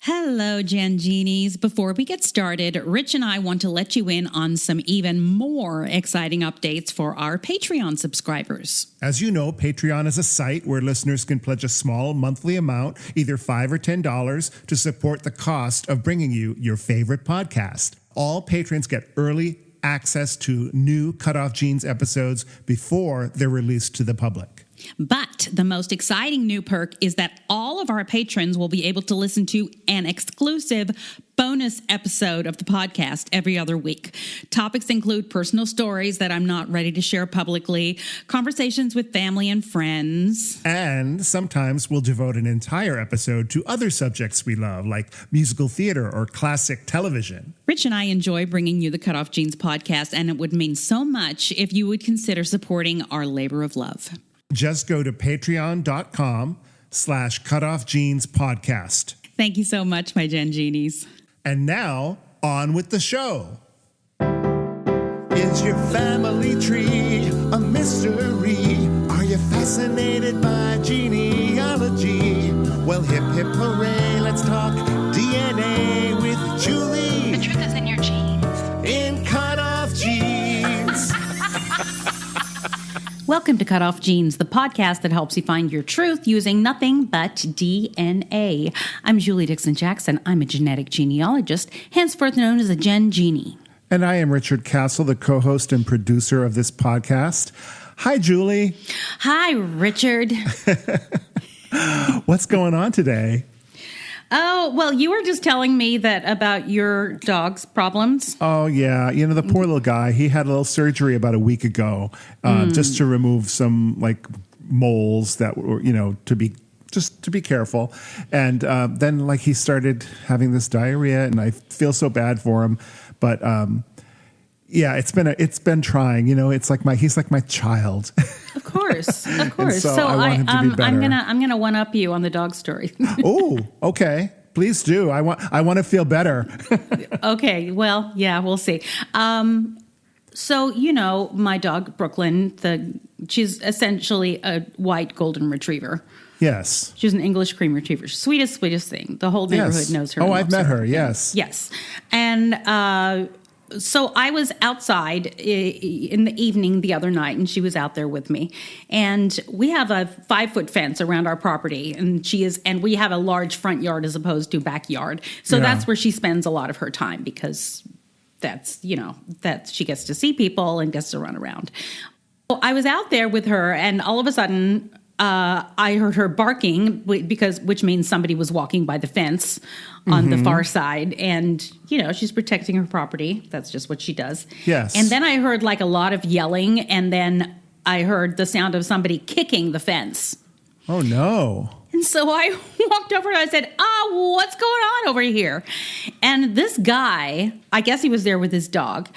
Hello, Genies. Before we get started, Rich and I want to let you in on some even more exciting updates for our Patreon subscribers. As you know, Patreon is a site where listeners can pledge a small monthly amount, either $5 or $10, to support the cost of bringing you your favorite podcast. All patrons get early access to new CutOff Jeans episodes before they're released to the public. But the most exciting new perk is that all of our patrons will be able to listen to an exclusive bonus episode of the podcast every other week. Topics include personal stories that I'm not ready to share publicly, conversations with family and friends. And sometimes we'll devote an entire episode to other subjects we love, like musical theater or classic television. Rich and I enjoy bringing you the CutOff Jeans podcast, and it would mean so much if you would consider supporting our labor of love. Just go to patreon.com/cutoffjeanspodcast. Thank you so much, my Genies. And now, on with the show. Is your family tree a mystery? Are you fascinated by genealogy? Well, hip, hip, hooray, let's talk DNA with Julie. The truth is in your genes. In CutOff Jeans. Welcome to CutOff Jeans, the podcast that helps you find your truth using nothing but DNA. I'm Julie Dixon Jackson. I'm a genetic genealogist, henceforth known as a Gen Genie. And I am Richard Castle, the co-host and producer of this podcast. Hi, Julie. Hi, Richard. What's going on today? Oh, well, you were just telling me that about your dog's problems. Oh, yeah. You know, the poor little guy, he had a little surgery about a week ago just to remove some, like, moles that were, you know, to be careful. And then, like, he started having this diarrhea, and I feel so bad for him. But, yeah, it's been trying. You know, he's like my child. Of course, of course. So I want him to be better. I'm gonna one up you on the dog story. Oh, okay. Please do. I want to feel better. Okay. Well, yeah, we'll see. So you know, my dog Brooklyn, she's essentially a white golden retriever. Yes. She's an English cream retriever. Sweetest thing. The whole neighborhood knows her. Oh, I've met her. Yes. Yes. And so I was outside in the evening the other night, and she was out there with me. And we have a 5-foot fence around our property, and we have a large front yard as opposed to backyard. So that's where she spends a lot of her time because that's she gets to see people and gets to run around. Well, I was out there with her, and all of a sudden, I heard her barking which means somebody was walking by the fence on the far side, and she's protecting her property. That's just what she does. Yes. And then I heard like a lot of yelling, and then I heard the sound of somebody kicking the fence. Oh no. And so I walked over and I said, what's going on over here? And this guy, I guess he was there with his dog,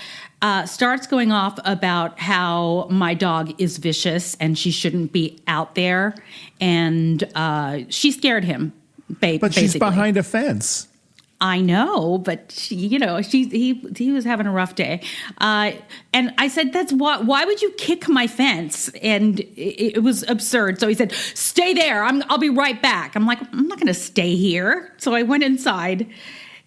starts going off about how my dog is vicious and she shouldn't be out there. And she scared him, basically. But she's behind a fence. I know, but he was having a rough day. And I said, why would you kick my fence? And it was absurd. So he said, stay there. I'll be right back. I'm like, I'm not going to stay here. So I went inside.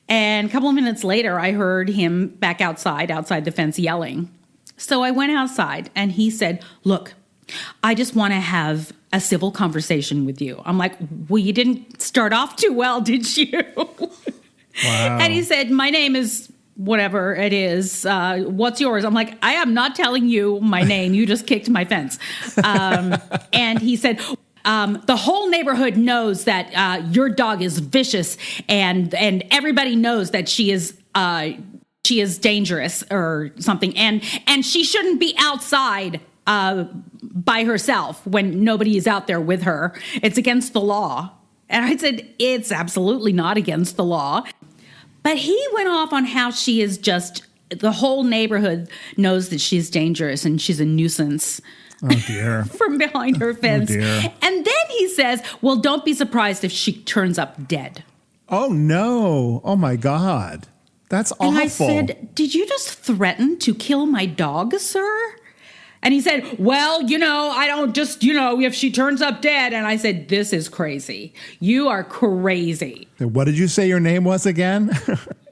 And a couple of minutes later, I heard him back outside the fence yelling. So I went outside and he said, look, I just want to have a civil conversation with you. I'm like, well, you didn't start off too well, did you? Wow. And he said, my name is whatever it is. What's yours? I'm like, I am not telling you my name. You just kicked my fence. And he said, the whole neighborhood knows that your dog is vicious, and everybody knows that she is dangerous or something, and she shouldn't be outside by herself when nobody is out there with her. It's against the law. And I said, it's absolutely not against the law. But he went off on how she is the whole neighborhood knows that she's dangerous and she's a nuisance. Oh, dear. From behind her fence. Oh, dear. And then he says, well, don't be surprised if she turns up dead. Oh, no. Oh, my God. That's awful. And I said, did you just threaten to kill my dog, sir? And he said, well, I don't just, if she turns up dead. And I said, this is crazy. You are crazy. What did you say your name was again?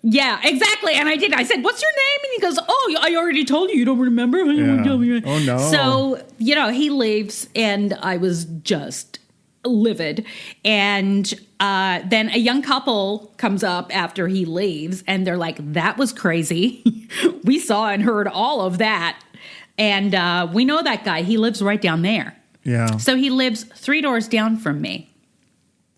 Yeah, exactly. And I did. I said, what's your name? And he goes, oh, I already told you. You don't remember? Yeah. Oh, no. So, he leaves, and I was just livid. And then a young couple comes up after he leaves, and they're like, that was crazy. We saw and heard all of that. And we know that guy. He lives right down there. Yeah. So he lives 3 doors down from me.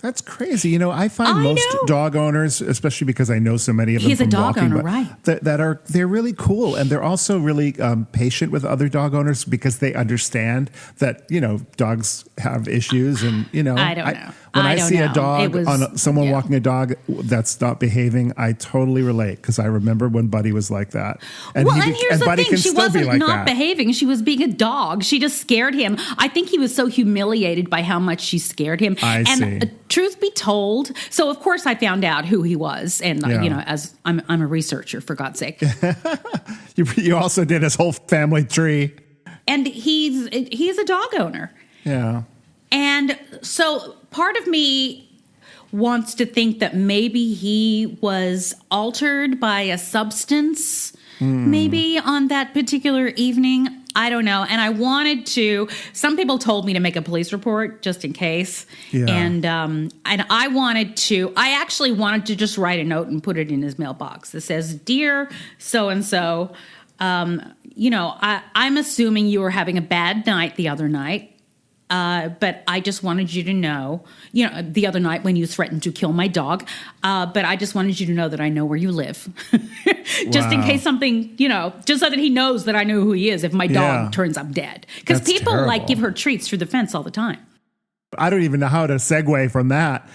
That's crazy. I find most dog owners, especially because I know so many of them from dog walking, owner, right? They're really cool, and they're also really patient with other dog owners because they understand that dogs have issues, and I don't know. When I see a dog someone yeah. walking a dog that's not behaving, I totally relate because I remember when Buddy was like that. And here's the Buddy thing: she wasn't like not that. behaving; she was being a dog. She just scared him. I think he was so humiliated by how much she scared him. I see. Truth be told, so of course I found out who he was, and Yeah. as I'm a researcher, for God's sake. You also did his whole family tree, And he's a dog owner. yeah. And so part of me wants to think that maybe he was altered by a substance, maybe on that particular evening. I don't know. And I wanted to, some people told me to make a police report just in case. Yeah. And I actually wanted to just write a note and put it in his mailbox that says, Dear so-and-so, I'm assuming you were having a bad night the other night. But I just wanted you to know, the other night when you threatened to kill my dog, but I just wanted you to know that I know where you live. Just in case something, just so that he knows that I know who he is if my dog turns up dead. Because people terrible. give her treats through the fence all the time. I don't even know how to segue from that.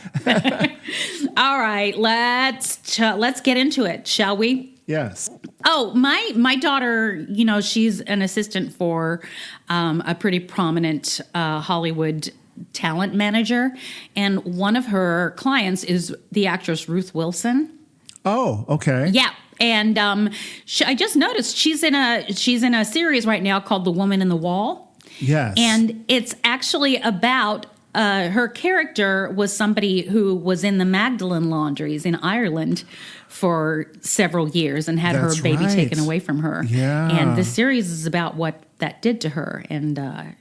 All right, let's get into it, shall we? Yes. Oh, my daughter, she's an assistant for a pretty prominent Hollywood talent manager, and one of her clients is the actress Ruth Wilson. Oh, okay. Yeah, and I just noticed she's in a series right now called The Woman in the Wall. Yes. And it's actually about her character was somebody who was in the Magdalen laundries in Ireland for several years and had her baby taken away from her. Yeah. And the series is about what that did to her. And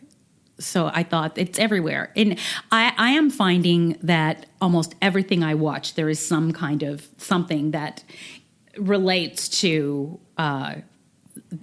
so I thought it's everywhere. And I am finding that almost everything I watch, there is some kind of something that relates to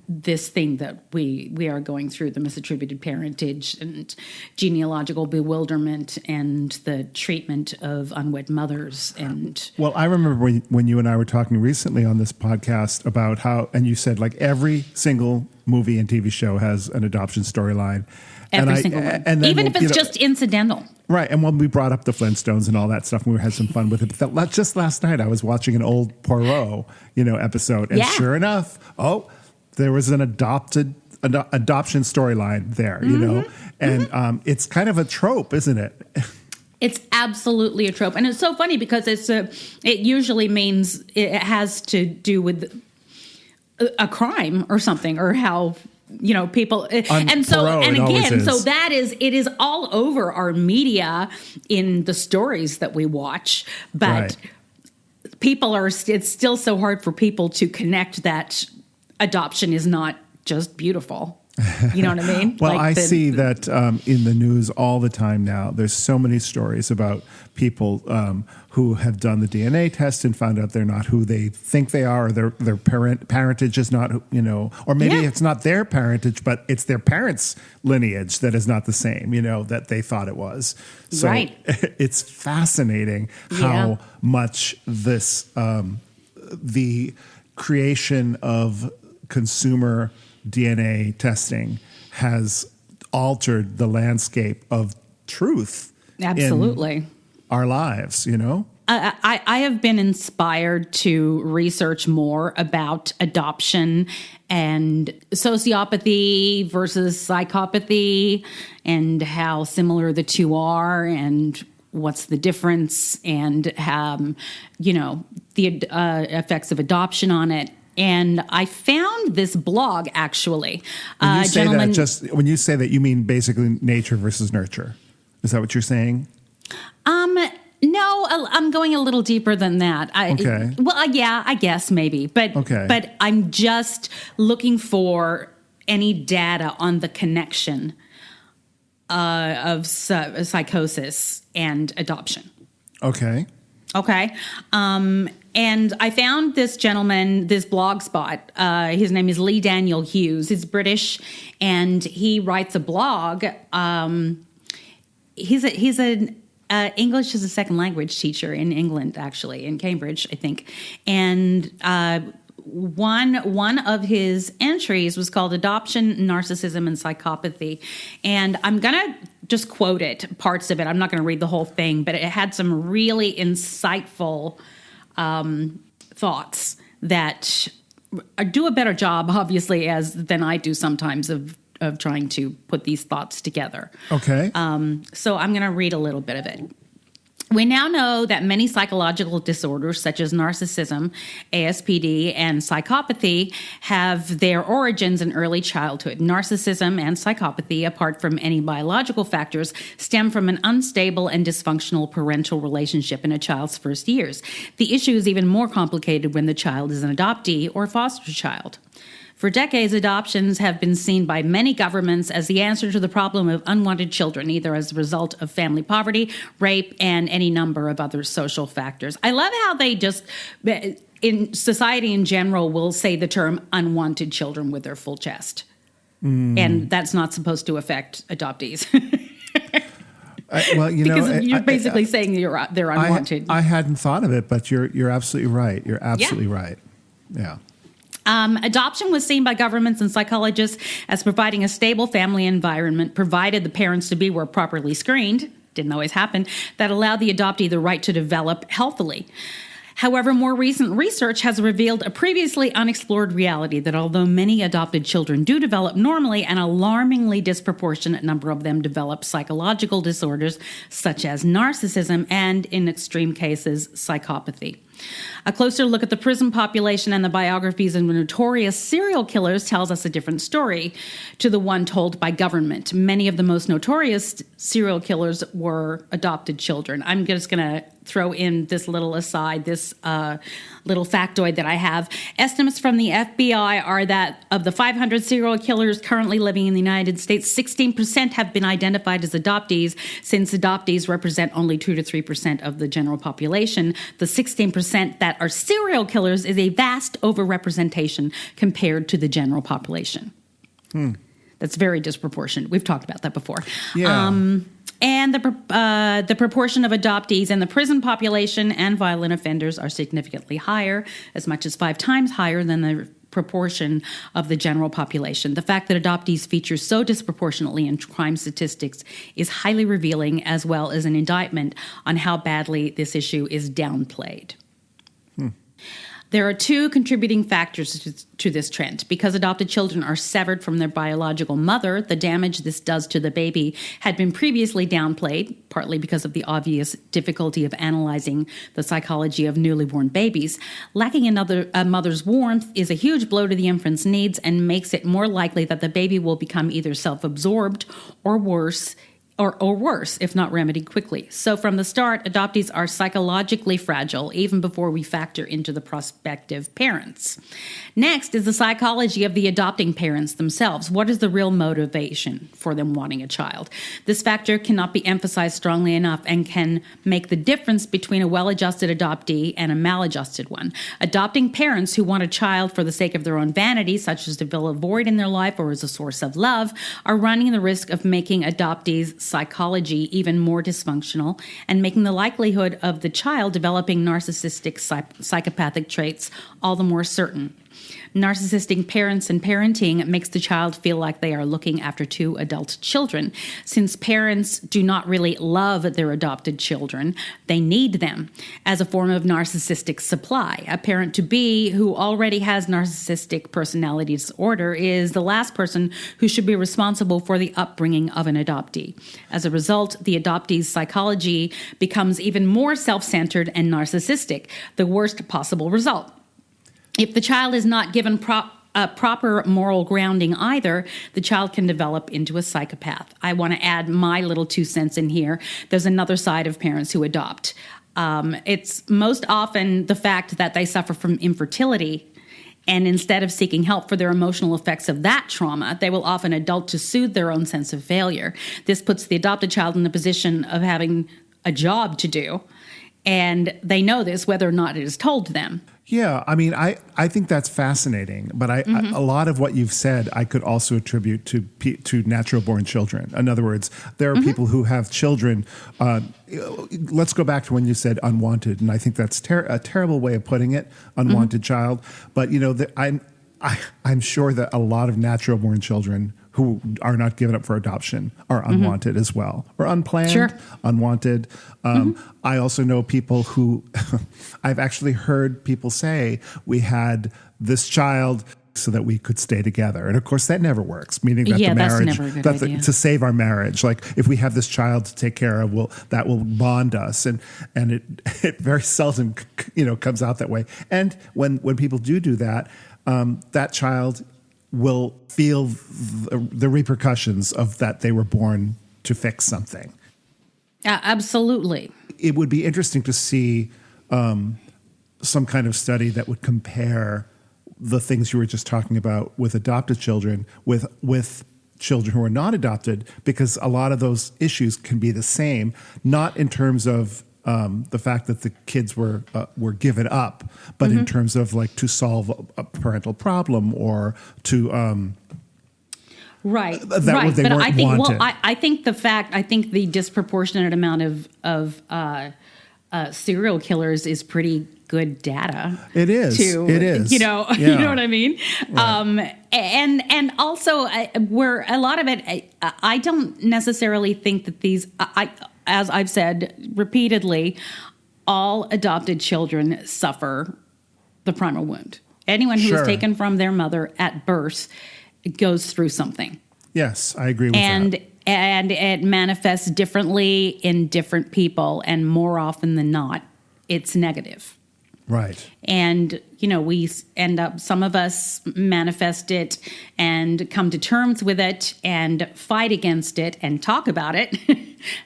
this thing that we are going through, the misattributed parentage and genealogical bewilderment and the treatment of unwed mothers. And well, I remember when you and I were talking recently on this podcast about how, and you said like every single movie and TV show has an adoption storyline. Every single one. And then even if it's just incidental. Right. And when we brought up the Flintstones and all that stuff, and we had some fun with it. But just last night, I was watching an old Poirot, episode. And sure enough, there was an adoption storyline there, and it's kind of a trope, isn't it? It's absolutely a trope. And it's so funny because it usually means it has to do with a crime or something, or how, people, and so, and again, so it is all over our media in the stories that we watch, but it's still so hard for people to connect that adoption is not just beautiful. You know what I mean? Well, I see that in the news all the time now. There's so many stories about people who have done the DNA test and found out they're not who they think they are, or their parentage is not, or maybe it's not their parentage, but it's their parents' lineage that is not the same, that they thought it was. So it's fascinating how much this, the creation of consumer DNA testing has altered the landscape of truth in our lives, I have been inspired to research more about adoption and sociopathy versus psychopathy and how similar the two are and what's the difference and, the effects of adoption on it. And I found this blog, actually. When you say that, when you say that, you mean basically nature versus nurture. Is that what you're saying? No, I'm going a little deeper than that. Okay. Well, yeah, I guess maybe. But I'm just looking for any data on the connection of psychosis and adoption. Okay. And I found this gentleman, this blog spot. His name is Lee Daniel Hughes. He's British, and he writes a blog. He's an English as a second language teacher in England, actually, in Cambridge, I think. And one of his entries was called Adoption, Narcissism, and Psychopathy. And I'm going to just quote it, parts of it. I'm not going to read the whole thing, but it had some really insightful thoughts that do a better job, obviously, than I do sometimes of trying to put these thoughts together. Okay. So I'm going to read a little bit of it. We now know that many psychological disorders, such as narcissism, ASPD, and psychopathy, have their origins in early childhood. Narcissism and psychopathy, apart from any biological factors, stem from an unstable and dysfunctional parental relationship in a child's first years. The issue is even more complicated when the child is an adoptee or foster child. For decades, adoptions have been seen by many governments as the answer to the problem of unwanted children, either as a result of family poverty, rape, and any number of other social factors. I love how they just, in society in general, will say the term unwanted children with their full chest. And that's not supposed to affect adoptees. Because you're basically saying they're unwanted. I hadn't thought of it, but you're absolutely right. You're absolutely right. Yeah. Adoption was seen by governments and psychologists as providing a stable family environment, provided the parents to be were properly screened, didn't always happen, that allowed the adoptee the right to develop healthily. However, more recent research has revealed a previously unexplored reality that although many adopted children do develop normally, an alarmingly disproportionate number of them develop psychological disorders such as narcissism and, in extreme cases, psychopathy. A closer look at the prison population and the biographies of notorious serial killers tells us a different story to the one told by government. Many of the most notorious serial killers were adopted children. I'm just going to throw in this little aside, this little factoid that I have. Estimates from the FBI are that of the 500 serial killers currently living in the United States, 16% have been identified as adoptees, since adoptees represent only 2 to 3% of the general population. The 16% that are serial killers is a vast overrepresentation compared to the general population. That's very disproportionate. We've talked about that before. Yeah. And the proportion of adoptees in the prison population and violent offenders are significantly higher, as much as 5 times higher than the proportion of the general population. The fact that adoptees feature so disproportionately in crime statistics is highly revealing, as well as an indictment on how badly this issue is downplayed. There are 2 contributing factors to this trend. Because adopted children are severed from their biological mother, the damage this does to the baby had been previously downplayed, partly because of the obvious difficulty of analyzing the psychology of newly born babies. Lacking a mother's warmth is a huge blow to the infant's needs and makes it more likely that the baby will become either self-absorbed or worse, if not remedied quickly. So from the start, adoptees are psychologically fragile, even before we factor into the prospective parents. Next is the psychology of the adopting parents themselves. What is the real motivation for them wanting a child? This factor cannot be emphasized strongly enough and can make the difference between a well-adjusted adoptee and a maladjusted one. Adopting parents who want a child for the sake of their own vanity, such as to fill a void in their life or as a source of love, are running the risk of making adoptees' psychology even more dysfunctional and making the likelihood of the child developing narcissistic psychopathic traits all the more certain. Narcissistic parents and parenting makes the child feel like they are looking after 2 adult children. Since parents do not really love their adopted children, they need them as a form of narcissistic supply. A parent-to-be who already has narcissistic personality disorder is the last person who should be responsible for the upbringing of an adoptee. As a result, the adoptee's psychology becomes even more self-centered and narcissistic, the worst possible result. If the child is not given proper moral grounding either, the child can develop into a psychopath. I want to add my little 2 cents in here. There's another side of parents who adopt. It's most often the fact that they suffer from infertility, and instead of seeking help for their emotional effects of that trauma, they will often adult to soothe their own sense of failure. This puts the adopted child in the position of having a job to do, and they know this whether or not it is told to them. Yeah, I mean, I think that's fascinating, but a lot of what you've said I could also attribute to natural-born children. In other words, there are people who have children. Let's go back to when you said unwanted, and I think that's a terrible way of putting it, unwanted child. But I'm sure that a lot of natural-born children who are not given up for adoption are unwanted as well, or unplanned, unwanted. I also know people who, I've actually heard people say, we had this child so that we could stay together. And of course that never works, meaning that the marriage, that's never a good idea. To save our marriage. Like if we have this child to take care of, that will bond us. And it very seldom, comes out that way. And when people do that, that child will feel the repercussions of that they were born to fix something. Absolutely. It would be interesting to see some kind of study that would compare the things you were just talking about with adopted children with children who are not adopted, because a lot of those issues can be the same, not in terms of the fact that the kids were given up, but in terms of like to solve a parental problem or to right. But I think wanted. I think the disproportionate amount of serial killers is pretty good data. It is. It is. You know what I mean? Right. And also where a lot of it, I don't necessarily think that these, as I've said repeatedly, all adopted children suffer the primal wound. Anyone who is taken from their mother at birth goes through something. Yes, I agree with that. And it manifests differently in different people, and more often than not, it's negative. Right. And, we end up, some of us manifest it and come to terms with it and fight against it and talk about it,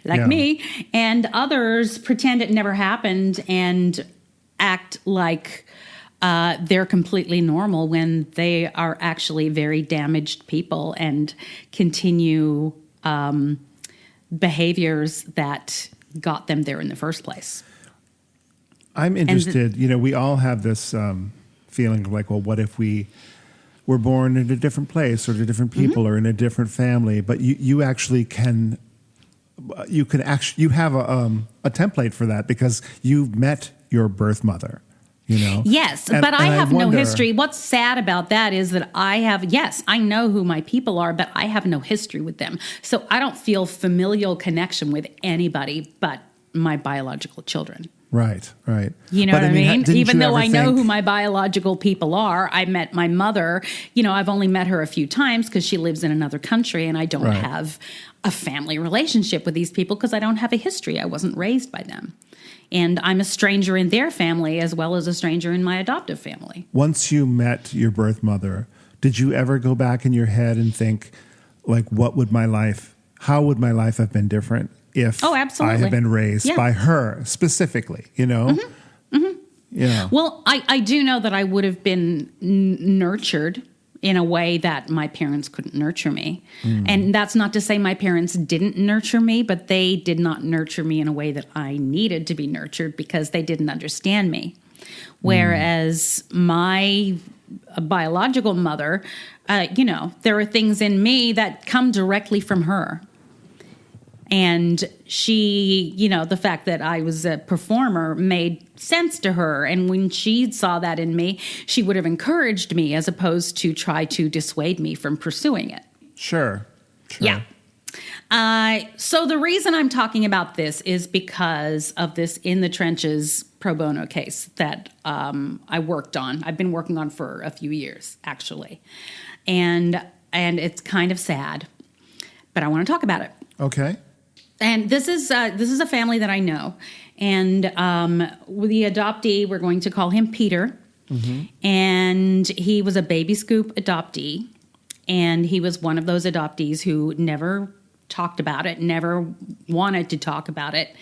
like me, and others pretend it never happened and act like they're completely normal when they are actually very damaged people and continue behaviors that got them there in the first place. I'm interested, we all have this feeling of like, well, what if we were born in a different place or to different people or in a different family? But you actually can, you have a template for that because you've met your birth mother. Yes, but I have no history. What's sad about that is that I know who my people are, but I have no history with them. So I don't feel familial connection with anybody but my biological children. Right. You know what I mean? Even though I know who my biological people are, I met my mother. I've only met her a few times because she lives in another country, and I don't have a family relationship with these people because I don't have a history. I wasn't raised by them. And I'm a stranger in their family as well as a stranger in my adoptive family. Once you met your birth mother, did you ever go back in your head and think, like, how would my life have been different if I had been raised by her specifically, Yeah. Well, I do know that I would have been nurtured in a way that my parents couldn't nurture me. And that's not to say my parents didn't nurture me, but they did not nurture me in a way that I needed to be nurtured because they didn't understand me. Whereas my biological mother, there are things in me that come directly from her. And she, the fact that I was a performer made sense to her. And when she saw that in me, she would have encouraged me as opposed to try to dissuade me from pursuing it. Sure. Yeah. So the reason I'm talking about this is because of this In the Trenches pro bono case that I worked on. I've been working on for a few years, actually. And it's kind of sad, but I want to talk about it. Okay. And this is a family that I know. And with the adoptee, we're going to call him Peter. And he was a baby scoop adoptee. And he was one of those adoptees who never talked about it, never wanted to talk about it.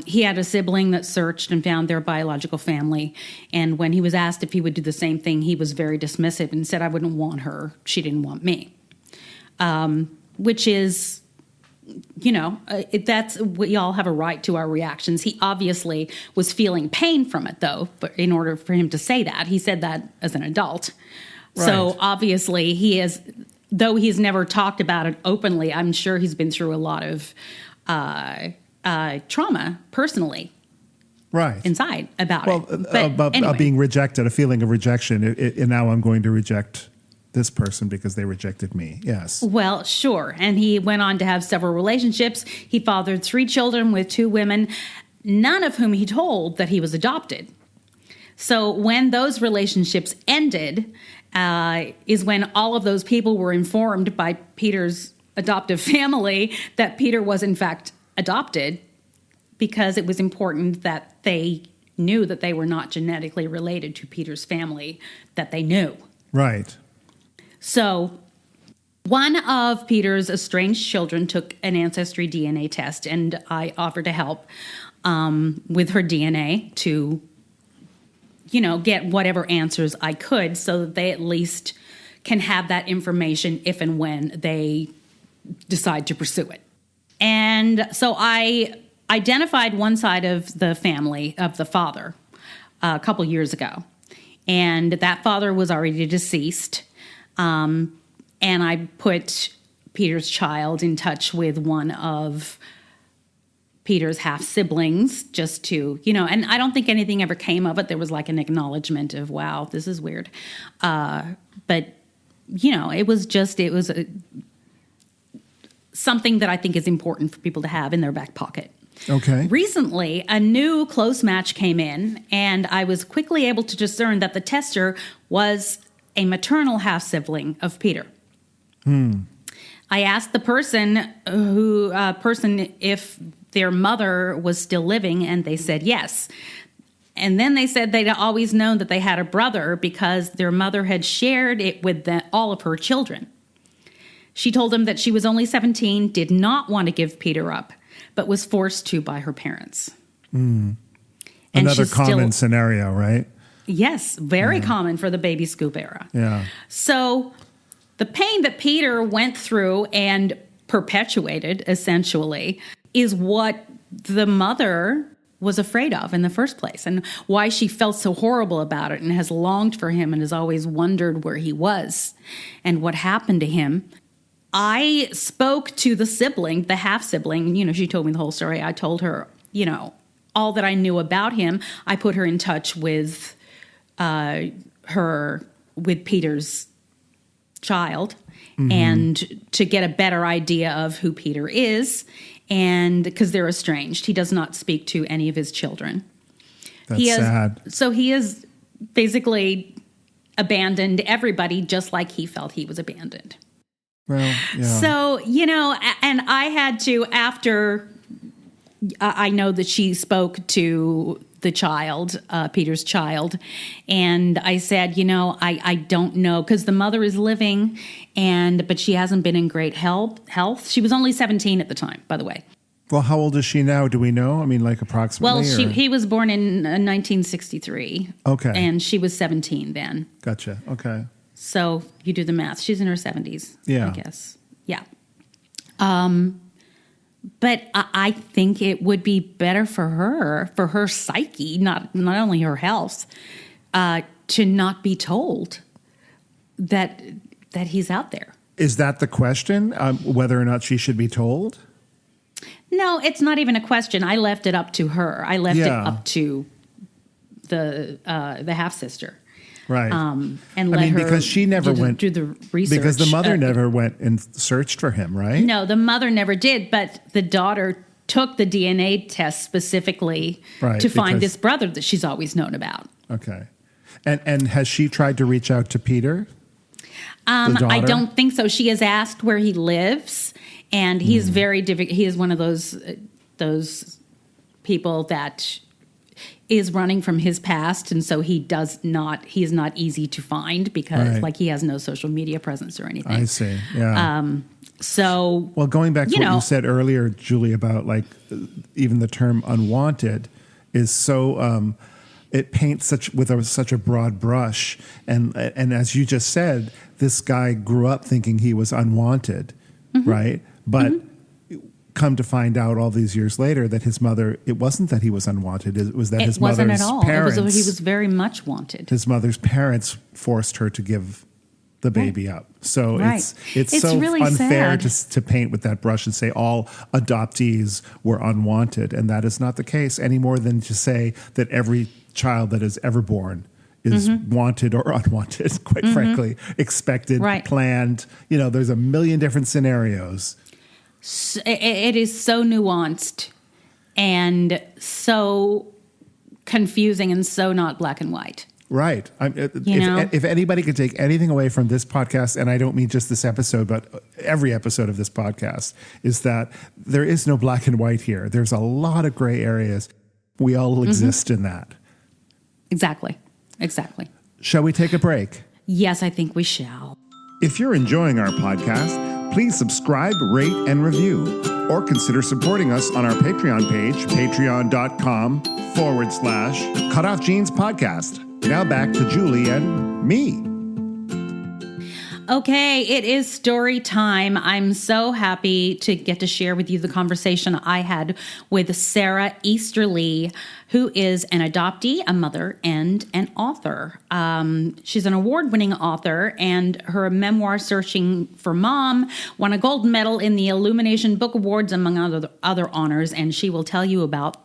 He had a sibling that searched and found their biological family. And when he was asked if he would do the same thing, he was very dismissive and said, I wouldn't want her. She didn't want me. Which is, that's, we all have a right to our reactions. He obviously was feeling pain from it, though, but in order for him to say that, he said that as an adult. Right. So obviously he is, though he's never talked about it openly, I'm sure he's been through a lot of trauma personally. Right. Inside about it. About anyway. Being rejected, a feeling of rejection. And now I'm going to reject this person because they rejected me. Yes. Well, sure. And he went on to have several relationships. He fathered 3 children with 2 women, none of whom he told that he was adopted. So when those relationships ended, is when all of those people were informed by Peter's adoptive family that Peter was in fact adopted, because it was important that they knew that they were not genetically related to Peter's family that they knew. Right. So one of Peter's estranged children took an ancestry DNA test, and I offered to help with her DNA to, get whatever answers I could so that they at least can have that information if and when they decide to pursue it. And so I identified one side of the family of the father a couple years ago, and that father was already deceased. And I put Peter's child in touch with one of Peter's half-siblings just to, and I don't think anything ever came of it. There was like an acknowledgement of, wow, this is weird. But, it was something that I think is important for people to have in their back pocket. Okay. Recently, a new close match came in, and I was quickly able to discern that the tester was a maternal half-sibling of Peter. I asked the person if their mother was still living, and they said yes. And then they said they'd always known that they had a brother because their mother had shared it with all of her children. She told them that she was only 17, did not want to give Peter up, but was forced to by her parents. Another common scenario, right? Yes, very common for the baby scoop era. Yeah. So the pain that Peter went through and perpetuated, essentially, is what the mother was afraid of in the first place, and why she felt so horrible about it and has longed for him and has always wondered where he was and what happened to him. I spoke to the sibling, the half-sibling. She told me the whole story. I told her, all that I knew about him. I put her in touch with with Peter's child, and to get a better idea of who Peter is, and because they're estranged, he does not speak to any of his children. That's sad. So he has basically abandoned everybody, just like he felt he was abandoned. Well, yeah. So, and I had to, after I know that she spoke to the child, Peter's child, and I said, I don't know, because the mother is living, but she hasn't been in great health. She was only 17 at the time, by the way. Well, how old is she now? Do we know? I mean, like approximately? Well, he was born in 1963. Okay. And she was 17 then. Gotcha. Okay. So you do the math. She's in her 70s, I guess. Yeah. But I think it would be better for her psyche, not only her health, to not be told that he's out there. Is that the question, whether or not she should be told? No, it's not even a question. I left it up to her. I left it up to the half-sister. Right. And let her because she never went do the research. Because the mother never went and searched for him, right? No, the mother never did, but the daughter took the DNA test specifically to find this brother that she's always known about. Okay. And has she tried to reach out to Peter? I don't think so. She has asked where he lives, and he's very difficult. He is one of those people that is running from his past, and so he is not easy to find because Right. he has no social media presence or anything. I see. Yeah. So Going back to what you said earlier, Julie, about even the term unwanted is so it paints such a broad brush, and as you just said, this guy grew up thinking he was unwanted, right? But come to find out all these years later that his mother, it wasn't that he was unwanted, it was that his wasn't mother's at all. parents, He was very much wanted. his mother's parents forced her to give the baby up. So Right. it's so really unfair sad. to paint with that brush and say all adoptees were unwanted. And that is not the case any more than to say that every child that is ever born is wanted or unwanted, quite frankly, expected, Right. planned. There's a million different scenarios. It is so nuanced and so confusing and so not black and white. Right. If anybody could take anything away from this podcast, and I don't mean just this episode, but every episode of this podcast, is that there is no black and white here. There's a lot of gray areas. We all exist in that. Exactly. Shall we take a break? Yes, I think we shall. If you're enjoying our podcast, please subscribe, rate, and review, or consider supporting us on our Patreon page, patreon.com/CutOff Jeans Podcast. Now back to Julie and me. Okay, it is story time. I'm so happy to get to share with you the conversation I had with Sara Easterly, who is an adoptee, a mother, and an author. She's an award-winning author, and her memoir, Searching for Mom, won a gold medal in the Illumination Book Awards, among other honors, and she will tell you about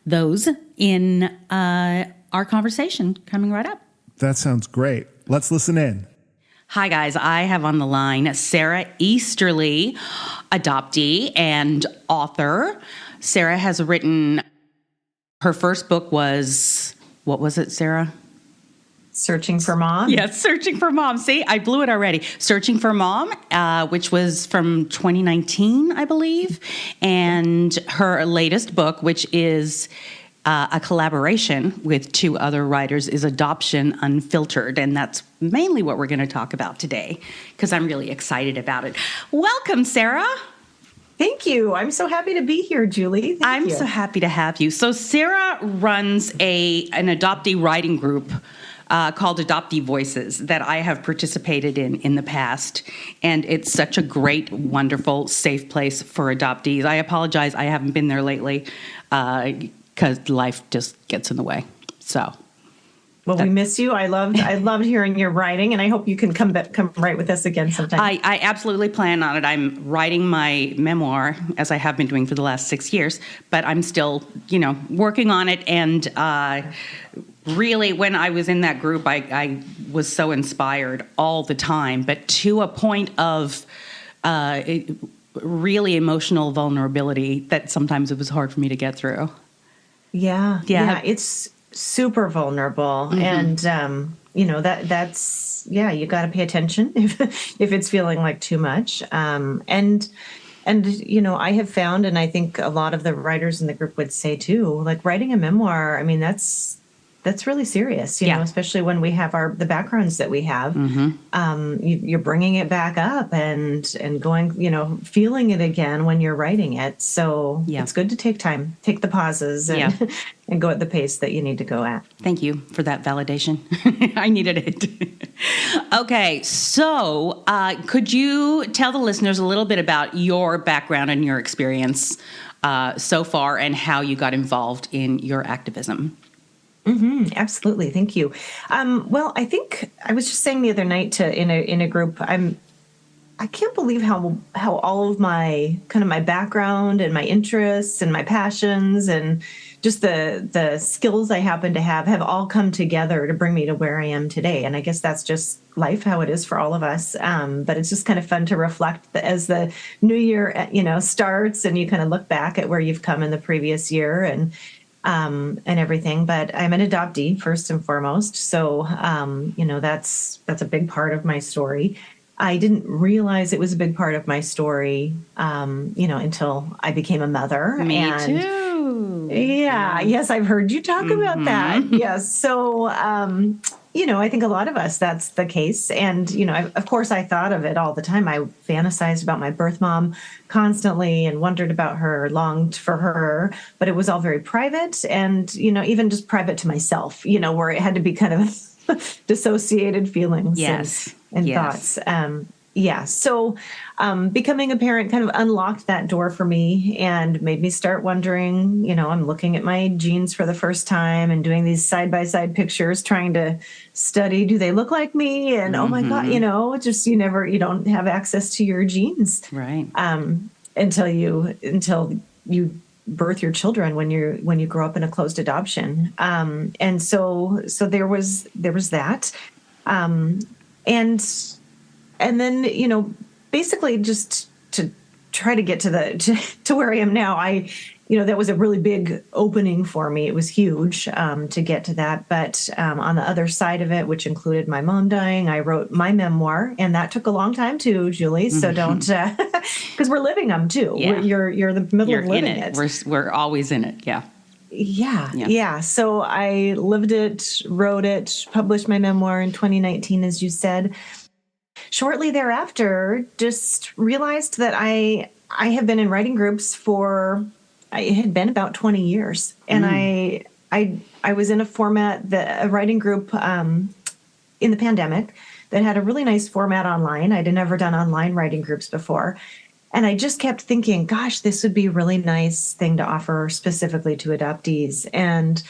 those in our conversation coming right up. That sounds great. Let's listen in. Hi, guys. I have on the line Sara Easterly, adoptee and author. Sara has written, her first book was, what was it, Sara? Searching for Mom? Yes, Searching for Mom. See, I blew it already. Searching for Mom, which was from 2019, I believe. And her latest book, which is a collaboration with two other writers, is Adoption Unfiltered. And that's mainly what we're going to talk about today, because I'm really excited about it. Welcome, Sara. Thank you. I'm so happy to be here, Julie. I'm so happy to have you. So Sara runs an adoptee writing group called Adoptee Voices that I have participated in the past. And it's such a great, wonderful, safe place for adoptees. I apologize, I haven't been there lately because life just gets in the way. So, well, we miss you. I loved hearing your writing, and I hope you can come write with us again sometime. I absolutely plan on it. I'm writing my memoir, as I have been doing for the last 6 years, but I'm still, working on it. And really, when I was in that group, I was so inspired all the time, but to a point of really emotional vulnerability that sometimes it was hard for me to get through. Yeah. It's super vulnerable. Mm-hmm. And, that's you got to pay attention if it's feeling like too much. And I have found, and I think a lot of the writers in the group would say too, like writing a memoir, I mean, that's really serious, you know, especially when we have the backgrounds that we have. Mm-hmm. You're bringing it back up and going, feeling it again when you're writing it. So it's good to take time, take the pauses and go at the pace that you need to go at. Thank you for that validation. I needed it. Okay. So could you tell the listeners a little bit about your background and your experience so far and how you got involved in your activism? Mm-hmm, absolutely. Thank you. Well, I think I was just saying the other night in a group, I can't believe how all of my background and my interests and my passions and just the skills I happen to have all come together to bring me to where I am today. And I guess that's just life, how it is for all of us. But it's just kind of fun to reflect as the new year, starts and you kind of look back at where you've come in the previous year and everything. But I'm an adoptee first and foremost. So, that's a big part of my story. I didn't realize it was a big part of my story, until I became a mother. Me too. Yeah. Yes, I've heard you talk about that. Yes. So, I think a lot of us, that's the case. And, of course, I thought of it all the time. I fantasized about my birth mom constantly and wondered about her, longed for her, but it was all very private and, even just private to myself, where it had to be kind of dissociated feelings and thoughts. So becoming a parent kind of unlocked that door for me and made me start wondering, I'm looking at my genes for the first time and doing these side-by-side pictures, trying to study, do they look like me? And oh my God, just you don't have access to your genes. Right. Until you birth your children when you grow up in a closed adoption. And so there was that. And then, basically just to try to get to where I am now, that was a really big opening for me. It was huge to get to that. But on the other side of it, which included my mom dying, I wrote my memoir, and that took a long time too, Julie. So don't, because we're living them too. Yeah. You're the middle of living it. We're always in it. Yeah. Yeah. So I lived it, wrote it, published my memoir in 2019, as you said. Shortly thereafter, just realized that I have been in writing groups it had been about 20 years. And I was in a writing group in the pandemic that had a really nice format online. I'd never done online writing groups before. And I just kept thinking, gosh, this would be a really nice thing to offer specifically to adoptees. And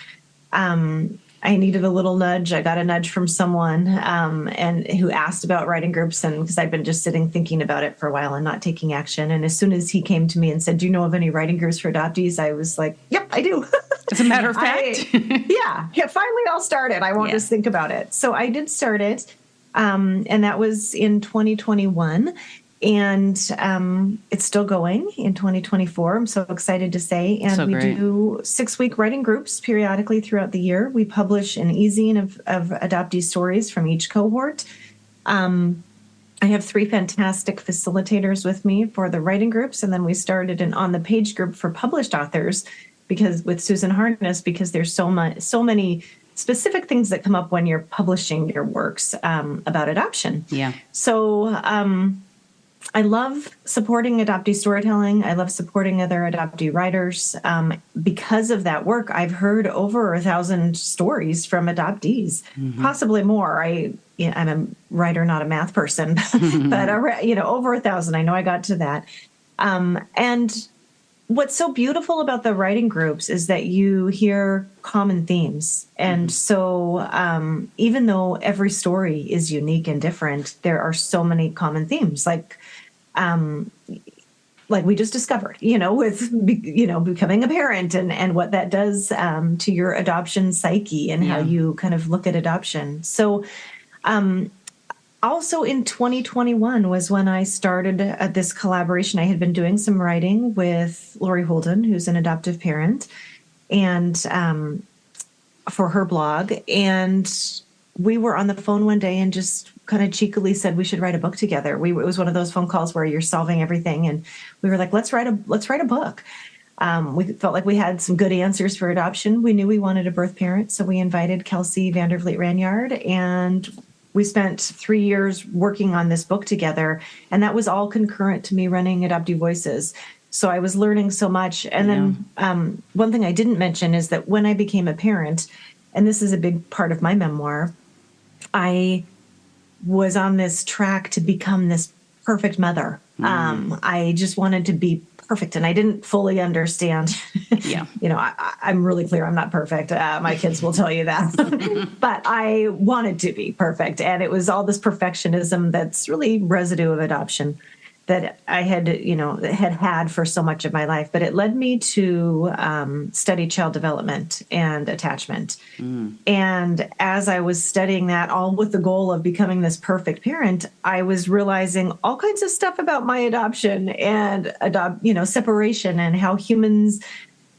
I needed a little nudge. I got a nudge from someone and who asked about writing groups, and because I'd been just sitting thinking about it for a while and not taking action. And as soon as he came to me and said, "Do you know of any writing groups for adoptees?" I was like, "Yep, I do." As a matter of fact, finally I'll start it. I won't just think about it. So I did start it, and that was in 2021. And it's still going in 2024. I'm so excited to say. And we do 6-week writing groups periodically throughout the year. We publish an e-zine of adoptee stories from each cohort. I have 3 fantastic facilitators with me for the writing groups. And then we started an on-the-page group for published authors with Susan Harness, because there's so many specific things that come up when you're publishing your works about adoption. Yeah. So I love supporting adoptee storytelling. I love supporting other adoptee writers. Because of that work, I've heard over 1,000 stories from adoptees, possibly more. I'm a writer, not a math person, but over 1,000. I know I got to that. And what's so beautiful about the writing groups is that you hear common themes. And so even though every story is unique and different, there are so many common themes, like we just discovered, with, becoming a parent and what that does to your adoption psyche and how you kind of look at adoption. So also in 2021 was when I started this collaboration. I had been doing some writing with Lori Holden, who's an adoptive parent, and for her blog. And we were on the phone one day and just kind of cheekily said we should write a book together. It was one of those phone calls where you're solving everything, and we were like, let's write a book. We felt like we had some good answers for adoption. We knew we wanted a birth parent, so we invited Kelsey Vandervliet Ranyard, and we spent 3 years working on this book together, and that was all concurrent to me running Adoptee Voices. So I was learning so much. And then one thing I didn't mention is that when I became a parent, and this is a big part of my memoir, I was on this track to become this perfect mother. I just wanted to be perfect, and I didn't fully understand. I'm really clear. I'm not perfect. My kids will tell you that, but I wanted to be perfect. And it was all this perfectionism that's really residue of adoption that I had for so much of my life. But it led me to study child development and attachment. And as I was studying that, all with the goal of becoming this perfect parent, I was realizing all kinds of stuff about my adoption and separation, and how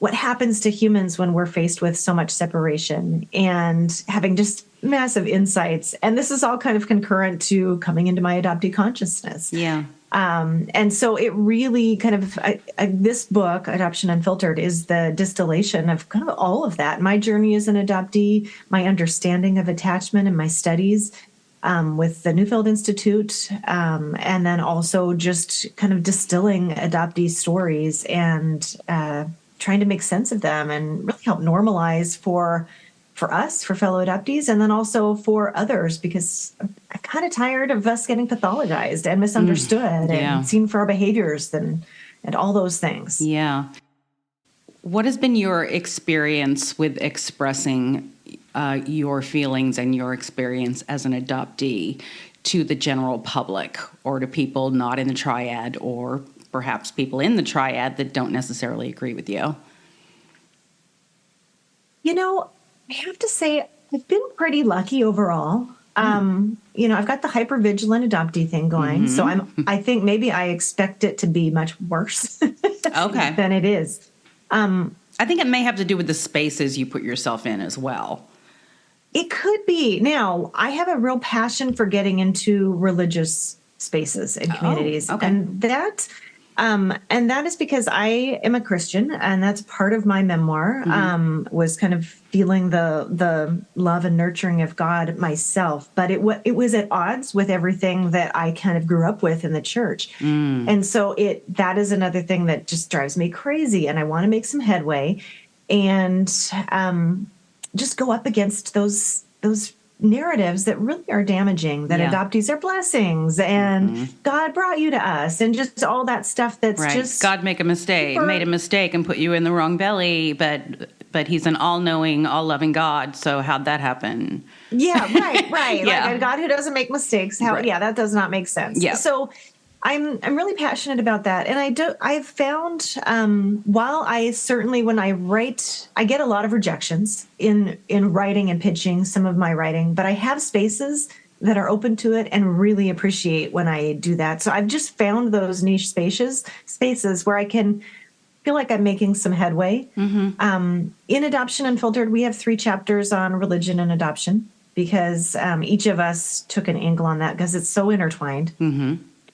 what happens to humans when we're faced with so much separation, and having just massive insights. And this is all kind of concurrent to coming into my adoptee consciousness. Yeah. And so it really kind of, this book, Adoption Unfiltered, is the distillation of kind of all of that. My journey as an adoptee, my understanding of attachment and my studies with the Newfield Institute, and then also just kind of distilling adoptee stories and trying to make sense of them and really help normalize for us, for fellow adoptees, and then also for others, because I'm kind of tired of us getting pathologized and misunderstood and seen for our behaviors and all those things. Yeah. What has been your experience with expressing your feelings and your experience as an adoptee to the general public or to people not in the triad, or perhaps people in the triad that don't necessarily agree with you? I have to say I've been pretty lucky overall. I've got the hypervigilant adoptee thing going. So I think maybe I expect it to be much worse than it is. I think it may have to do with the spaces you put yourself in as well. It could be. Now, I have a real passion for getting into religious spaces and communities. Okay. And that is because I am a Christian, and that's part of my memoir, was kind of feeling the love and nurturing of God myself. But it was at odds with everything that I kind of grew up with in the church. And so that is another thing that just drives me crazy. And I want to make some headway and just go up against those narratives that really are damaging, that adoptees are blessings and God brought you to us and just all that stuff that's just God made a mistake and put you in the wrong belly, but he's an all-knowing, all-loving God, so how'd that happen? Yeah, right. Like a God who doesn't make mistakes. That does not make sense. Yeah. So I'm really passionate about that. And I've found, while I certainly, when I write, I get a lot of rejections in writing and pitching some of my writing, but I have spaces that are open to it and really appreciate when I do that. So I've just found those niche spaces where I can feel like I'm making some headway. In Adoption Unfiltered, we have 3 chapters on religion and adoption because each of us took an angle on that because it's so intertwined.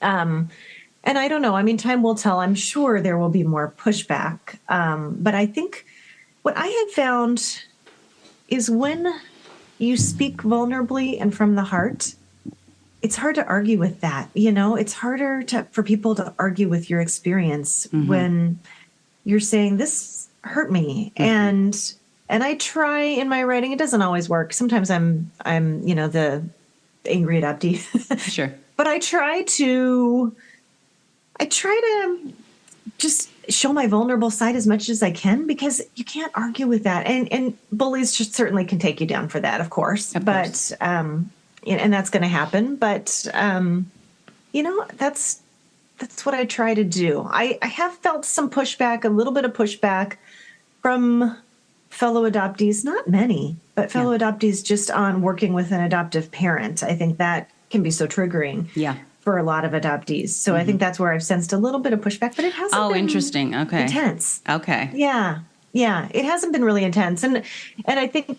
And I don't know. I mean, time will tell. I'm sure there will be more pushback. But I think what I have found is when you speak vulnerably and from the heart, it's hard to argue with that. It's harder for people to argue with your experience when you're saying this hurt me. And I try in my writing. It doesn't always work. Sometimes I'm the angry adoptee. Sure. But I try to just show my vulnerable side as much as I can, because you can't argue with that. And bullies certainly can take you down for that, of course. And that's going to happen. But, that's what I try to do. I have felt some pushback, a little bit of pushback from fellow adoptees, not many, but fellow adoptees just on working with an adoptive parent. I think that can be so triggering for a lot of adoptees. So I think that's where I've sensed a little bit of pushback, but it hasn't been interesting. Okay. Intense. Okay. Yeah. It hasn't been really intense. And I think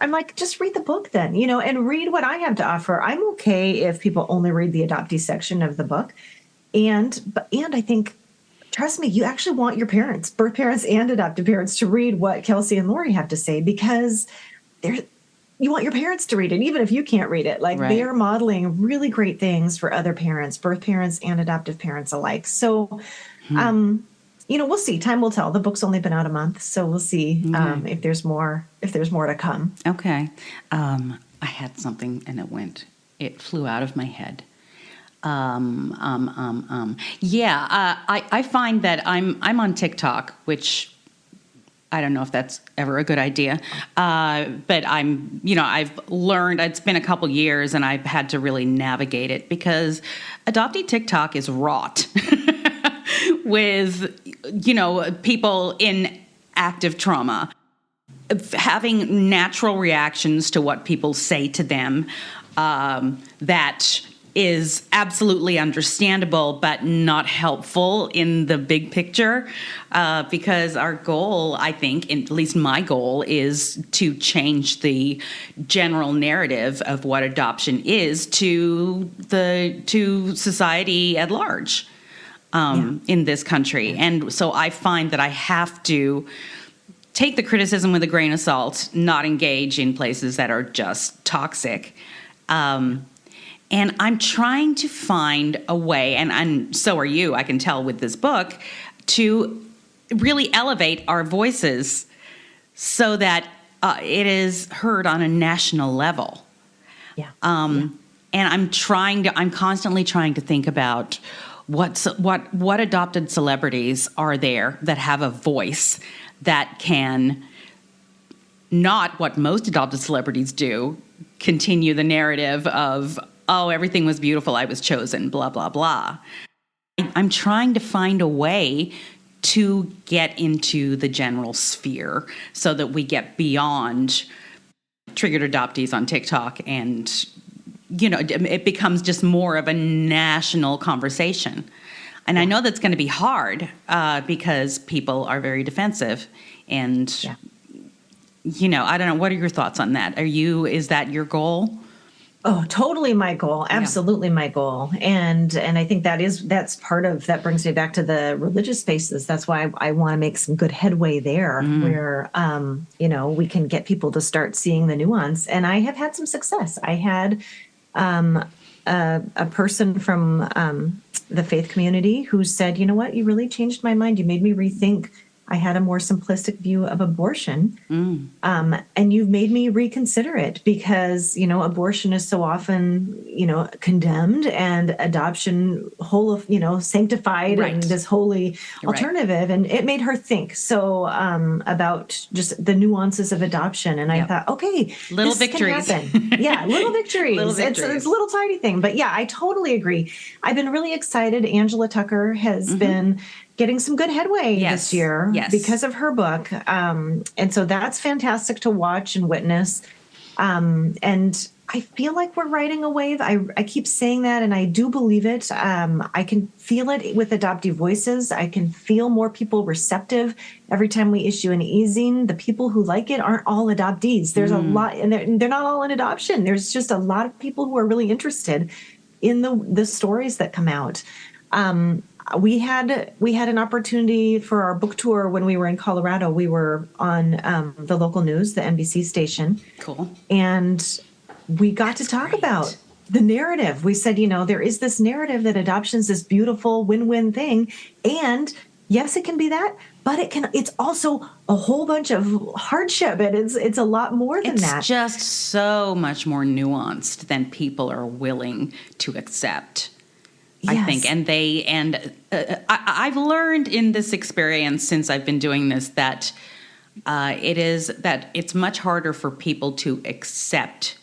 I'm like, just read the book then, and read what I have to offer. I'm okay if people only read the adoptee section of the book. And I think, trust me, you actually want your parents, birth parents and adoptive parents, to read what Kelsey and Lori have to say, because you want your parents to read it, even if you can't read it. Like they are modeling really great things for other parents, birth parents and adoptive parents alike. So, we'll see. Time will tell. The book's only been out a month, so we'll see if there's more to come. Okay. I had something and it flew out of my head. I find that I'm on TikTok, which I don't know if that's ever a good idea. But I've learned, it's been a couple years and I've had to really navigate it, because adoptee TikTok is wrought with, people in active trauma, having natural reactions to what people say to them, that is absolutely understandable, but not helpful in the big picture, because our goal, I think, at least my goal, is to change the general narrative of what adoption is to society at large in this country. And so I find that I have to take the criticism with a grain of salt, not engage in places that are just toxic. And I'm trying to find a way, and so are you, I can tell with this book, to really elevate our voices so that it is heard on a national level. Yeah. And I'm constantly trying to think about what adopted celebrities are there that have a voice that can, not what most adopted celebrities do, continue the narrative of, oh, everything was beautiful, I was chosen, blah, blah, blah. I'm trying to find a way to get into the general sphere so that we get beyond triggered adoptees on TikTok and, it becomes just more of a national conversation. And I know that's going to be hard because people are very defensive. And, I don't know. What are your thoughts on that? Is that your goal? Oh, totally my goal. Absolutely my goal. And I think that's part of, that brings me back to the religious spaces. That's why I want to make some good headway there where, we can get people to start seeing the nuance. And I have had some success. I had a person from the faith community who said, you know what, you really changed my mind. You made me rethink. I had a more simplistic view of abortion, and you've made me reconsider it because, abortion is so often, condemned and adoption sanctified and this holy alternative. And it made her think about just the nuances of adoption. And I thought, okay, little victories. Can happen. Yeah, little victories. It's a little tiny thing. But yeah, I totally agree. I've been really excited. Angela Tucker has been getting some good headway this year because of her book. And so that's fantastic to watch and witness. And I feel like we're riding a wave. I keep saying that, and I do believe it. I can feel it with adoptive voices. I can feel more people receptive every time we issue an e-zine. The people who like it aren't all adoptees. There's a lot, and they're not all in adoption. There's just a lot of people who are really interested in the stories that come out. We had an opportunity for our book tour when we were in Colorado. We were on the local news, the NBC station. Cool. And we got to talk about the narrative. We said, there is this narrative that adoption is this beautiful win-win thing. And yes, it can be that, but it's also a whole bunch of hardship. And it's a lot more than that. It's just so much more nuanced than people are willing to accept. Yes. I think, I've learned in this experience since I've been doing this that it's much harder for people to accept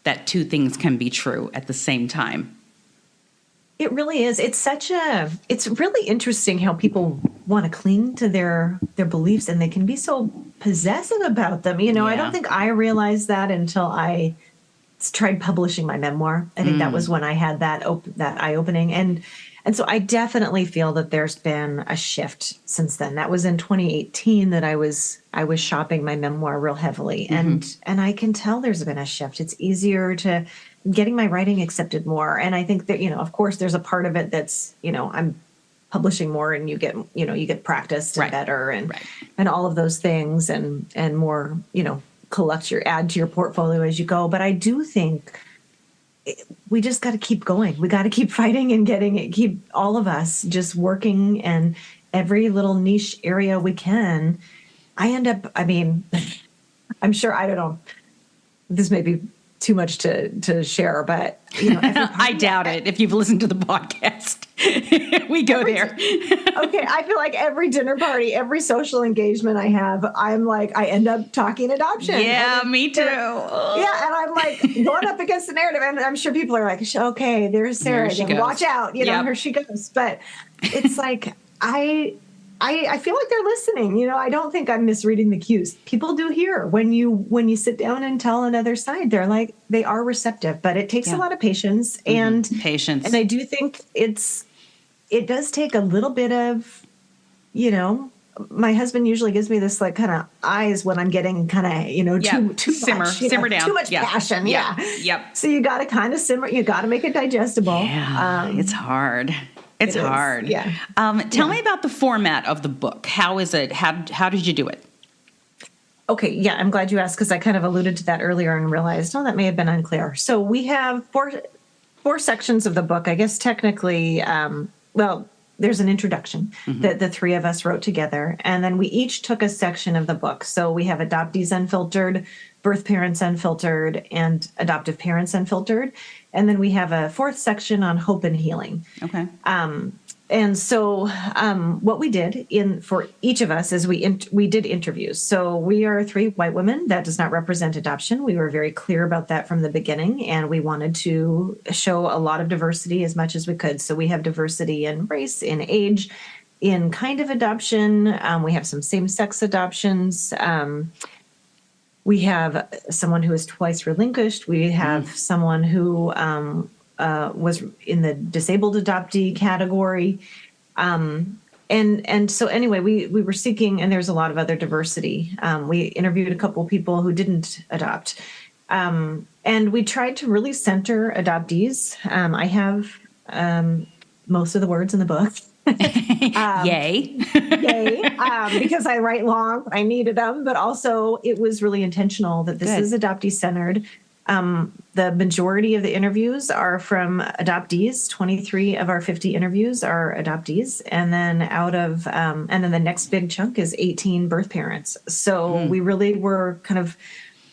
that two things can be true at the same time. It really is. It's really interesting how people want to cling to their beliefs, and they can be so possessive about them. I don't think I realized that until I tried publishing my memoir. I think that was when I had that eye-opening. And so I definitely feel that there's been a shift since then. That was in 2018 that I was shopping my memoir real heavily. And I can tell there's been a shift. It's easier to getting my writing accepted more. And I think that, of course there's a part of it that's, I'm publishing more and you get practiced and better and all of those things and more, add to your portfolio as you go. But I do think we just got to keep going. We got to keep fighting and keep all of us just working and every little niche area we can. I'm sure, I don't know, this may be too much to share, but I doubt it. If you've listened to the podcast, we go there. Okay, I feel like every dinner party, every social engagement I have, I end up talking adoption. Yeah, me too. Yeah, and I'm like going up against the narrative, and I'm sure people are like, okay, there's Sara again. Watch out, here she goes. But it's like I feel like they're listening. I don't think I'm misreading the cues. People do hear when you sit down and tell another side. They are receptive, but it takes a lot of patience and patience. And I do think it does take a little bit of, my husband usually gives me this kind of eyes when I'm getting kind of, too simmer down. Too much passion. Yep. So you got to kind of simmer. You got to make it digestible. Yeah. It's hard. It's hard. Yeah. Tell me about the format of the book. How is it? How did you do it? Okay. Yeah. I'm glad you asked because I kind of alluded to that earlier and realized, that may have been unclear. So we have four sections of the book. I guess technically, there's an introduction that the three of us wrote together. And then we each took a section of the book. So we have Adoptees Unfiltered, Birth Parents Unfiltered, and Adoptive Parents Unfiltered. And then we have a fourth section on hope and healing. Okay. And so what we did for each of us is we did interviews. So we are three white women. That does not represent adoption. We were very clear about that from the beginning, and we wanted to show a lot of diversity as much as we could. So we have diversity in race, in age, in kind of adoption. We have some same-sex adoptions. We have someone who is twice relinquished. We have someone who was in the disabled adoptee category. And so anyway, we were seeking, and there's a lot of other diversity. We interviewed a couple of people who didn't adopt. And we tried to really center adoptees. I have most of the words in the book. Yay. Yay. Because I write long, I needed them, but also it was really intentional that this is adoptee centered. The majority of the interviews are from adoptees. 23 of our 50 interviews are adoptees. And then and then the next big chunk is 18 birth parents. So we really were kind of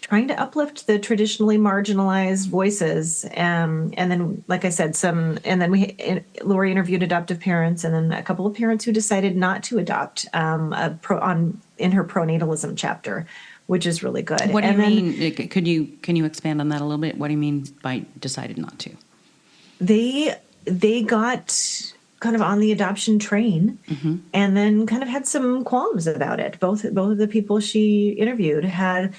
trying to uplift the traditionally marginalized voices. And then, like I said, Lori interviewed adoptive parents and then a couple of parents who decided not to adopt in her pronatalism chapter, which is really good. What do you mean? Can you expand on that a little bit? What do you mean by decided not to? They got kind of on the adoption train and then kind of had some qualms about it. Both of the people she interviewed had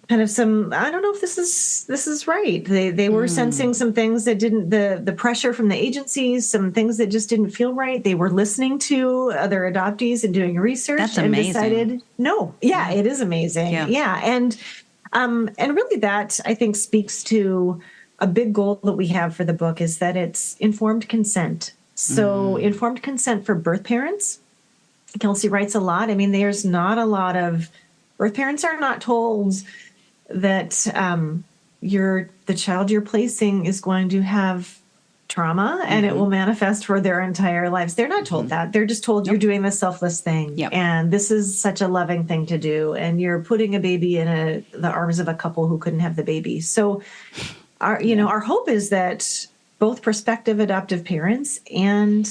kind of some, I don't know if this is right. They were sensing some things that didn't, the pressure from the agencies, some things that just didn't feel right. They were listening to other adoptees and doing research. That's and amazing. Decided no. Yeah, it is amazing. Yeah. And really that I think speaks to a big goal that we have for the book is that it's informed consent. So informed consent for birth parents. Kelsey writes a lot. I mean, there's not a lot of birth parents are not told that the child you're placing is going to have trauma and it will manifest for their entire lives. They're not told that. They're just told you're doing this selfless thing. And this is such a loving thing to do. And you're putting a baby in the arms of a couple who couldn't have the baby. So our hope is that both prospective adoptive parents and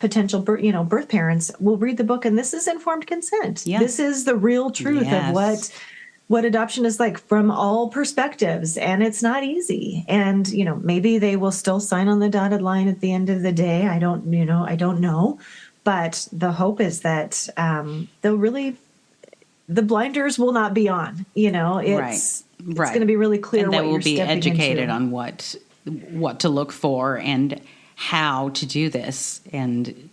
potential birth parents will read the book. And this is informed consent. Yeah. This is the real truth of what adoption is like from all perspectives. And it's not easy. And, maybe they will still sign on the dotted line at the end of the day. I don't know. But the hope is that the blinders will not be on, it's going to be really clear and what they will you're be stepping educated into. on what to look for and how to do this. And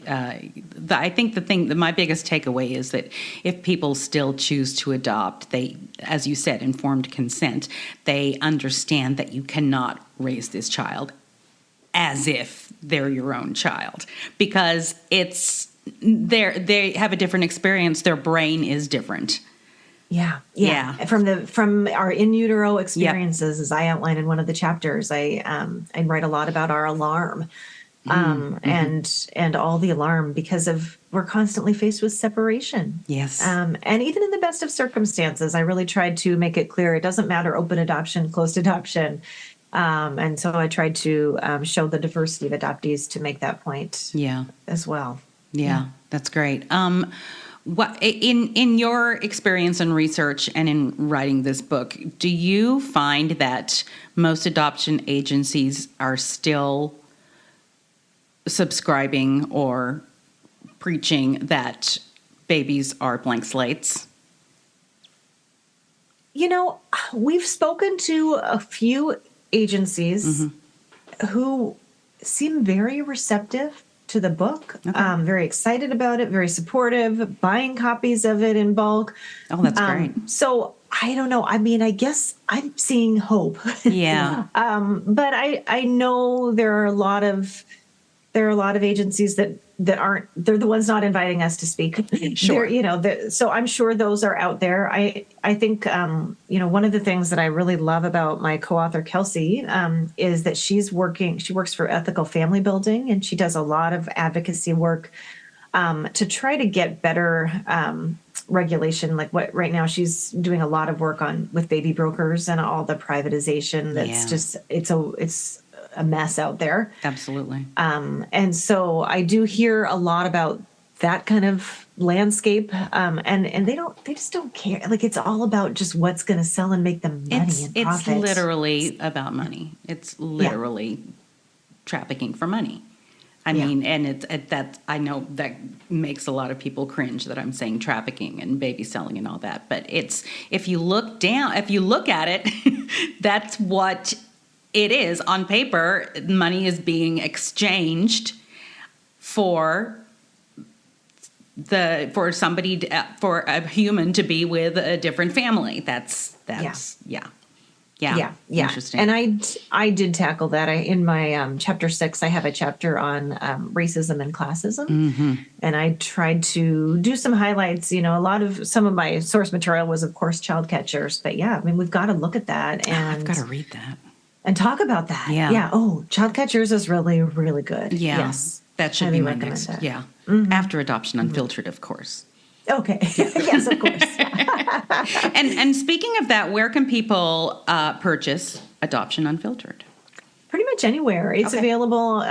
I think my biggest takeaway is that if people still choose to adopt, they, as you said, informed consent, they understand that you cannot raise this child as if they're your own child because they have a different experience. Their brain is different. Yeah. From our in utero experiences, as I outline in one of the chapters, I write a lot about our alarm. And all the alarm because we're constantly faced with separation. Yes. And even in the best of circumstances, I really tried to make it clear. It doesn't matter open adoption, closed adoption. And so I tried to show the diversity of adoptees to make that point as well. Yeah, that's great. What in your experience and research and in writing this book, do you find that most adoption agencies are still subscribing or preaching that babies are blank slates? We've spoken to a few agencies who seem very receptive to the book, very excited about it, very supportive, buying copies of it in bulk. Oh, that's great. So I don't know. I mean, I guess I'm seeing hope. Yeah. But I know there are a lot of agencies that aren't, they're the ones not inviting us to speak. Sure. So I'm sure those are out there. I think, one of the things that I really love about my co-author, Kelsey, is that she works for Ethical Family Building, and she does a lot of advocacy work to try to get better regulation. Like what right now she's doing a lot of work with baby brokers and all the privatization. That's just, it's a mess out there. Absolutely. And so I do hear a lot about that kind of landscape. And they just don't care. Like, it's all about just what's going to sell and make them money and profit. It's literally about money. It's literally trafficking for money. I mean, and that I know that makes a lot of people cringe that I'm saying trafficking and baby selling and all that. But if you look at it, that's what it is. On paper, money is being exchanged for for a human to be with a different family. That's interesting. And I did tackle that. In my chapter 6, I have a chapter on racism and classism, and I tried to do some highlights. Some of my source material was, of course, child catchers, but we've got to look at that, and I've got to read that and talk about that. Yeah. Oh, child catchers is really, really good. Yeah. Yes, that should be my next. That. Yeah. After Adoption Unfiltered, of course. Okay. Yes, of course. And speaking of that, where can people purchase Adoption Unfiltered? Pretty much anywhere. It's available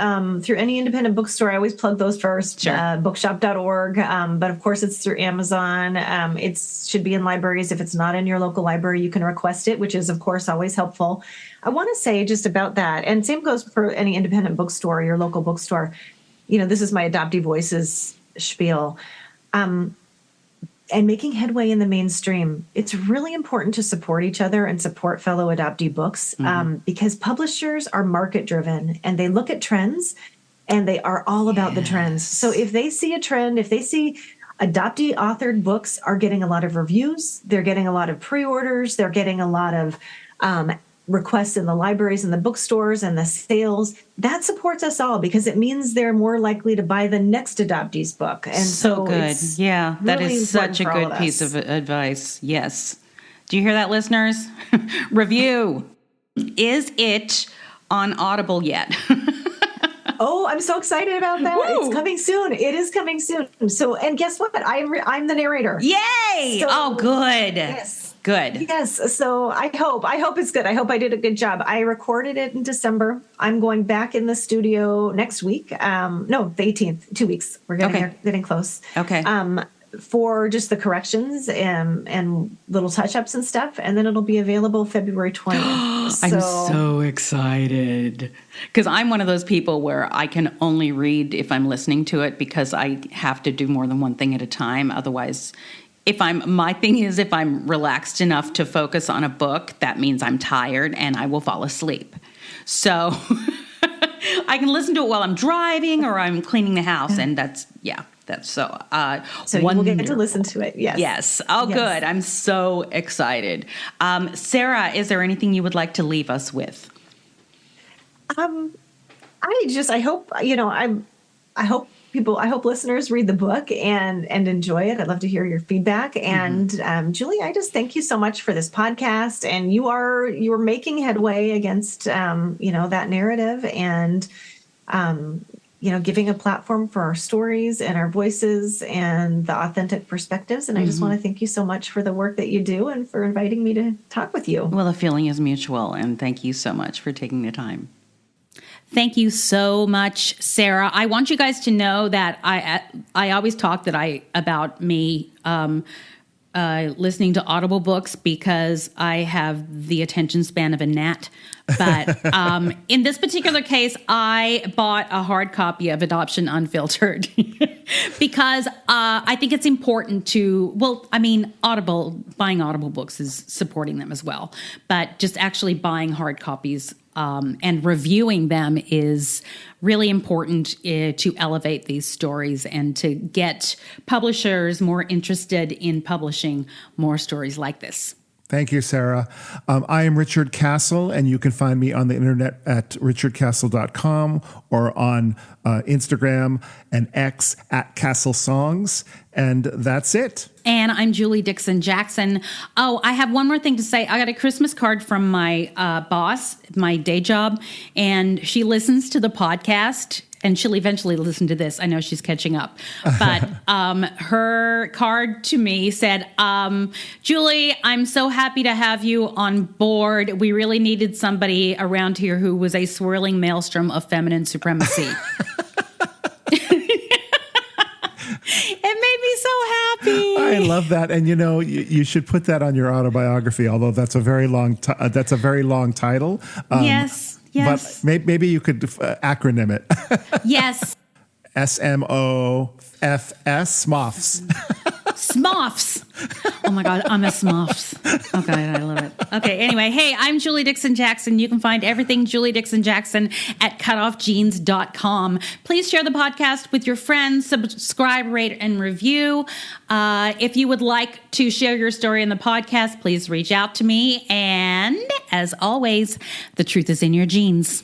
through any independent bookstore. I always plug those first. Sure. Bookshop.org. But of course, it's through Amazon. It should be in libraries. If it's not in your local library, you can request it, which is, of course, always helpful. I want to say just about that, and same goes for any independent bookstore, your local bookstore. This is my Adoptee Voices spiel. And making headway in the mainstream, it's really important to support each other and support fellow adoptee books because publishers are market-driven, and they look at trends, and they are all about the trends. So if they see a trend, if they see adoptee-authored books are getting a lot of reviews, they're getting a lot of pre-orders, they're getting a lot of requests in the libraries and the bookstores and the sales, that supports us all because it means they're more likely to buy the next adoptee's book. And so good. Yeah, that really is such a good piece of advice. Yes. Do you hear that, listeners? Review. Is it on Audible yet? Oh, I'm so excited about that. Woo! It's coming soon. It is coming soon. So, and guess what? I'm the narrator. Yay! So, good. Yes. Good. Yes. So I hope it's good. I hope I did a good job. I recorded it in December. I'm going back in the studio next week. The 18th, 2 weeks. We're getting there, getting close. Okay. For just the corrections and little touch-ups and stuff. And then it'll be available February 20th. I'm so excited. Because I'm one of those people where I can only read if I'm listening to it because I have to do more than one thing at a time. Otherwise, if I'm relaxed enough to focus on a book, that means I'm tired and I will fall asleep. So I can listen to it while I'm driving or I'm cleaning the house. And that's so. So you will get to listen to it. Yes. Yes. Oh, yes. Good. I'm so excited. Sara, is there anything you would like to leave us with? I hope listeners read the book and enjoy it. I'd love to hear your feedback. And Julie, I just thank you so much for this podcast. And you're making headway against that narrative and giving a platform for our stories and our voices and the authentic perspectives. And I just want to thank you so much for the work that you do and for inviting me to talk with you. Well, the feeling is mutual, and thank you so much for taking the time. Thank you so much, Sara. I want you guys to know that I always talk about me listening to Audible books because I have the attention span of a gnat. But in this particular case, I bought a hard copy of Adoption Unfiltered because I think it's important to, buying Audible books is supporting them as well. But just actually buying hard copies and reviewing them is really important to elevate these stories and to get publishers more interested in publishing more stories like this. Thank you, Sarah. I am Richard Castle, and you can find me on the internet at richardcastle.com or on Instagram and X at Castle Songs. And that's it. And I'm Julie Dixon Jackson. Oh, I have one more thing to say. I got a Christmas card from my boss, my day job, and she listens to the podcast. And she'll eventually listen to this. I know she's catching up. But her card to me said, Julie, I'm so happy to have you on board. We really needed somebody around here who was a swirling maelstrom of feminine supremacy. It made me so happy. I love that, and you should put that on your autobiography. Although that's a very long title. Yes. But maybe you could acronym it. Yes. SMOFS. Smoffs. Smoffs. Oh my God, I'm a Smoffs. Okay, I love it. Okay, anyway, hey, I'm Julie Dixon Jackson. You can find everything Julie Dixon Jackson at cutoffjeans.com. Please share the podcast with your friends, subscribe, rate, and review. If you would like to share your story in the podcast, please reach out to me. And as always, the truth is in your jeans.